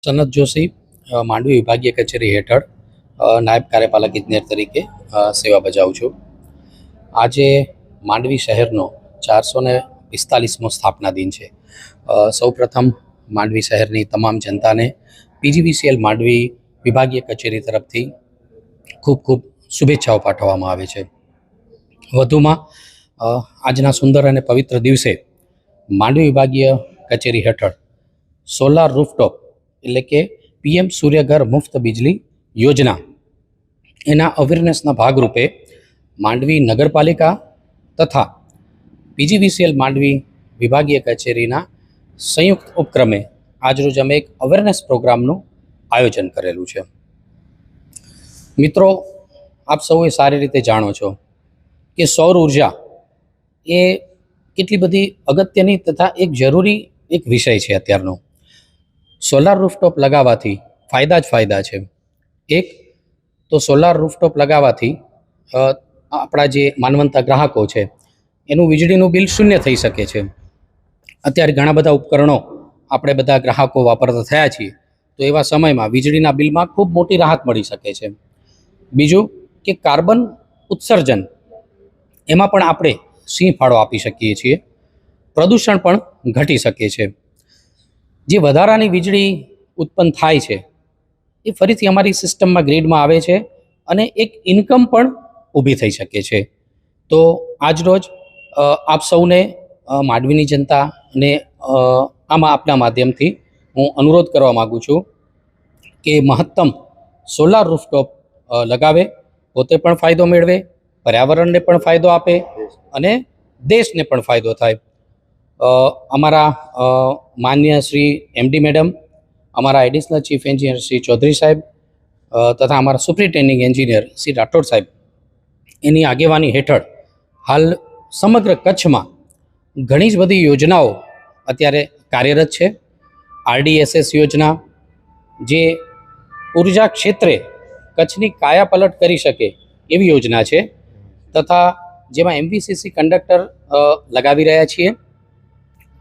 સનત જોશી માંડવી વિભાગીય કચેરી હેઠળ નાયબ કાર્યપાલક ઇજનેર તરીકે સેવા બજાવું છું. આજે માંડવી શહેરનો 445મો સ્થાપના દિન છે. સૌપ્રથમ માંડવી શહેરની તમામ જનતાને પીજીવીસીએલ માંડવી વિભાગીય કચેરી તરફથી ખૂબ ખૂબ શુભેચ્છાઓ પાઠવવામાં આવે છે. વધુમાં આજના સુંદર અને પવિત્ર દિવસે માંડવી વિભાગીય કચેરી હેઠળ સોલાર રૂફટોપ એટલે કે પીએમ સૂર્યઘર મુફ્ત બિજલી યોજના એના અવેરનેસના ભાગરૂપે માંડવી નગરપાલિકા તથા પીજીવીસીએલ માંડવી વિભાગીય કચેરીના સંયુક્ત ઉપક્રમે આજરોજ અમે એક અવેરનેસ પ્રોગ્રામનું આયોજન કરેલું છે. મિત્રો, આપ સૌએ સારી રીતે જાણો છો કે સૌર ઉર્જા એ કેટલી બધી અગત્યની તથા એક જરૂરી એક વિષય છે અત્યારનો. સોલાર રૂફટોપ લગાવવાથી ફાયદા જ ફાયદા છે. એક તો સોલાર રૂફટોપ લગાવવાથી આપણા જે માનવંતા ગ્રાહકો છે એનું વીજળીનું બિલ શૂન્ય થઈ શકે છે. અત્યારે ઘણા બધા ઉપકરણો આપણે બધા ગ્રાહકો વાપરતા થયા છીએ, તો એવા સમયમાં વીજળીના બિલમાં ખૂબ મોટી રાહત મળી શકે છે. બીજું કે કાર્બન ઉત્સર્જન એમાં પણ આપણે સિંહ ફાળો આપી શકીએ છીએ. પ્રદૂષણ પણ ઘટી શકે છે. જે વધારાની વીજળી ઉત્પન્ન થાય છે એ ફરીથી અમારી સિસ્ટમમાં ગ્રીડમાં આવે છે અને એક ઇન્કમ પણ ઊભી થઈ શકે છે. તો આજરોજ આપ સૌને માંડવીની જનતાને આમાં આપના માધ્યમથી હું અનુરોધ કરવા માગું છું કે મહત્તમ સોલાર રૂફટોપ લગાવે, પોતે પણ ફાયદો મેળવે, પર્યાવરણને પણ ફાયદો આપે અને દેશને પણ ફાયદો થાય. અમારા માન્ય શ્રી એમડી મેડમ, અમારા additional chief engineer Shri Chaudhary સાહેબ તથા અમારા સુપ્રિન્ટેન્ડિંગ એન્જિનિયર શ્રી રાઠોડ સાહેબ એની આગેવાની હેઠળ હાલ સમગ્ર કચ્છમાં ઘણી જ બધી યોજનાઓ અત્યારે કાર્યરત છે. આરડીએસએસ યોજના જે ઉર્જા ક્ષેત્રે કચ્છની કાયાપલટ કરી શકે એવી યોજના છે, તથા જેમાં એમવીસીસી કંડક્ટર લગાવી રહ્યા છીએ,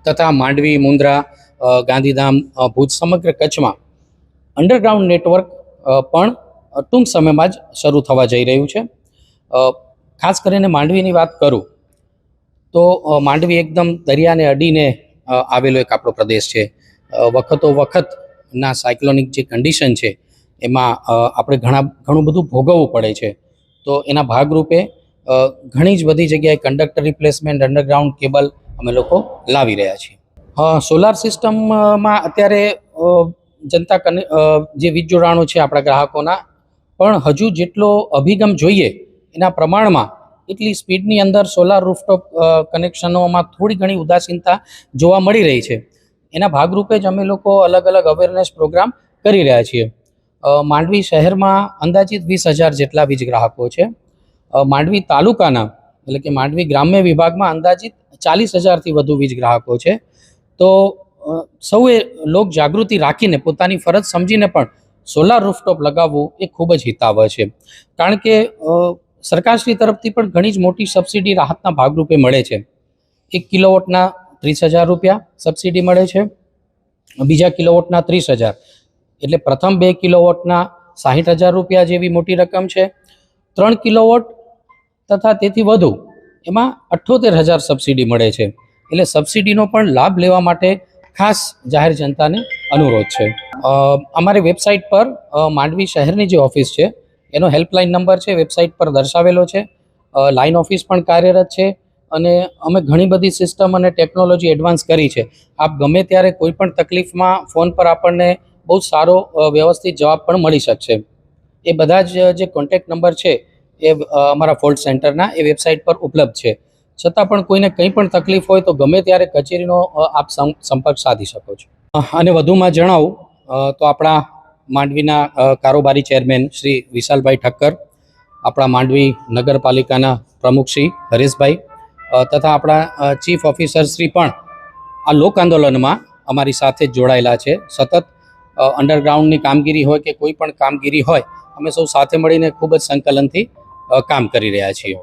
તથા માંડવી, મુન્દ્રા, ગાંધીધામ, ભુજ સમગ્ર કચ્છમાં અંડરગ્રાઉન્ડ નેટવર્ક પણ ટૂંક સમયમાં જ શરૂ થવા જઈ રહ્યું છે. ખાસ કરીને માંડવીની વાત કરું તો માંડવી એકદમ દરિયાને અડીને આવેલો એક આપણો પ્રદેશ છે. વખતો વખતના સાયક્લોનિક જે કન્ડિશન છે એમાં આપણે ઘણું બધું ભોગવવું પડે છે. તો એના ભાગરૂપે ઘણી જ બધી જગ્યાએ કંડક્ટર રિપ્લેસમેન્ટ, અંડરગ્રાઉન્ડ કેબલ અમે લોકો લાવી રહ્યા છીએ. સોલાર સિસ્ટમમાં અત્યારે જનતા જે વીજ જોડાણો છે આપણા ગ્રાહકોના, પણ હજુ જેટલો અભિગમ જોઈએ એના પ્રમાણમાં એટલી સ્પીડની અંદર સોલાર રૂફટોપ કનેક્શનોમાં થોડી ઘણી ઉદાસીનતા જોવા મળી રહી છે. એના ભાગરૂપે જ અમે લોકો અલગ અલગ અવેરનેસ પ્રોગ્રામ કરી રહ્યા છીએ. માંડવી શહેરમાં અંદાજિત 20,000 જેટલા વીજ ગ્રાહકો છે. માંડવી તાલુકાના એટલે કે માંડવી ગ્રામ્ય વિભાગમાં અંદાજિત 40,000થી વધુ વીજ ગ્રાહકો છે. તો સૌએ લોક જાગૃતિ રાખીને પોતાની ફરજ સમજીને પણ સોલાર રૂફટોપ લગાવવું એ ખૂબ જ હિતાવહ છે. કારણ કે સરકારશ્રી તરફથી પણ ઘણી જ મોટી સબસિડી રાહતના ભાગરૂપે મળે છે. 1 કિલોવોટના 30,000 રૂપિયા સબસિડી મળે છે, બીજા કિલોવોટના 30,000, એટલે પ્રથમ 2 કિલોવોટના 60,000 રૂપિયા જેવી મોટી રકમ છે. 3 કિલોવોટ તથા તેથી વધુ એમાં 78,000 સબસિડી મળે છે. એટલે સબસિડીનો પણ લાભ લેવા માટે ખાસ જાહેર જનતાને અનુરોધ છે. અમારી વેબસાઇટ પર માંડવી શહેરની જે ઓફિસ છે એનો હેલ્પલાઇન નંબર છે, વેબસાઇટ પર દર્શાવેલો છે. લાઇન ઓફિસ પણ કાર્યરત છે અને અમે ઘણી બધી સિસ્ટમ અને ટેકનોલોજી એડવાન્સ કરી છે. આપ ગમે ત્યારે કોઈ પણ તકલીફમાં ફોન પર આપણને બહુ સારો વ્યવસ્થિત જવાબ પણ મળી શકશે. એ બધા જ જે કોન્ટેક્ટ નંબર છે એ અમારા ફોલ્ટ સેન્ટરના એ વેબસાઇટ પર ઉપલબ્ધ છે. છતાં પણ કોઈને કંઈ પણ તકલીફ હોય તો ગમે ત્યારે કચેરીનો આપ સંપર્ક સાધી શકો છો. અને વધુમાં જણાવું તો આપણા માંડવીના કારોબારી ચેરમેન શ્રી વિશાલભાઈ ઠક્કર, આપણા માંડવી નગરપાલિકાના પ્રમુખ શ્રી હરેશભાઈ તથા આપણા ચીફ ઓફિસર શ્રી પણ આ લોક આંદોલનમાં અમારી સાથે જ જોડાયેલા છે. સતત અંડરગ્રાઉન્ડની કામગીરી હોય કે કોઈ પણ કામગીરી હોય, અમે સૌ સાથે મળીને ખૂબ જ સંકલનથી કામ કરી રહ્યા છીએ.